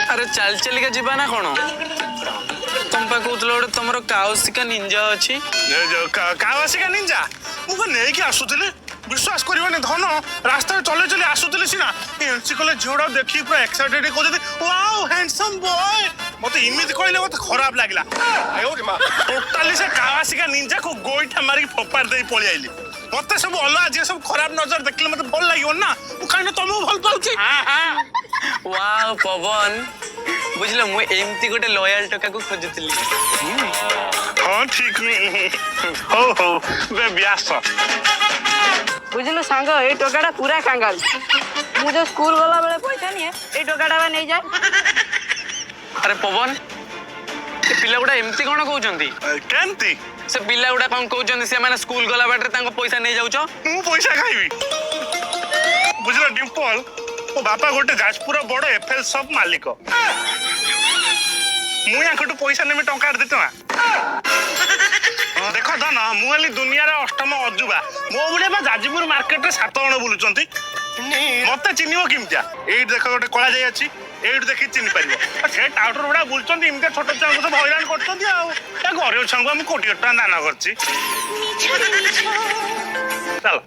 अरे चल चलिका जीवा ना कौन तुम पा कहूल गोटे तुम काउसिका निंजा अच्छी कावासिका निंजा मुझे नहीं कि आसुले विश्वास करबनी धन रास्ता चले चले आसुले सीना एनसी कॉलेज झीड़ा देखी पूरा एक्साइटेड कहते वाओ हैंडसम बॉय मत इमित कहले मत खराब लागला टोटाली से कावासिका निंजा को गोइठा मारी फोपार दे पळि आइली मत सब अलग आज सब खराब नजर देखले मत भल लागियो ना काहे तुमको भल पाउची वाओ पवन बुझल मु एमती गोटे लॉयल टका को खोजुतली हां ठीक हो हो बे ब्यास बुझलु सांग ए टोकाटा पूरा कांगाल मु जो स्कूल वाला बेले पैसा नहीं है ए टोकाटा नहीं जाए अरे पवन ए पिला गुडा एमती कोन कहउचंदी केमती से पिला गुडा कोन कहउचंदी से माने स्कूल गला बाटरे तांको पैसा नै जाउचो मु पैसा खाइबी बुझल डिम्पल ओ बापा गोटे जाजपुर बड़ एफएल शॉप मालिक मु याकटू पैसा नेमे टंका देतो ना देख धन मुझे दुनिया अष्टम अजुबा मो भाई जाजपुर मार्केट में 7 जण बुलूं मत चिन्ह किमतिया ये देख गोटे कला जाई अच्छी ये देखी चिन्ह पार से टाउटर गुड़ा बुलूं इमती छोट छुआ सब हैरान कर गरीब छुआ मुझे 1 कोटी टका दान कर चल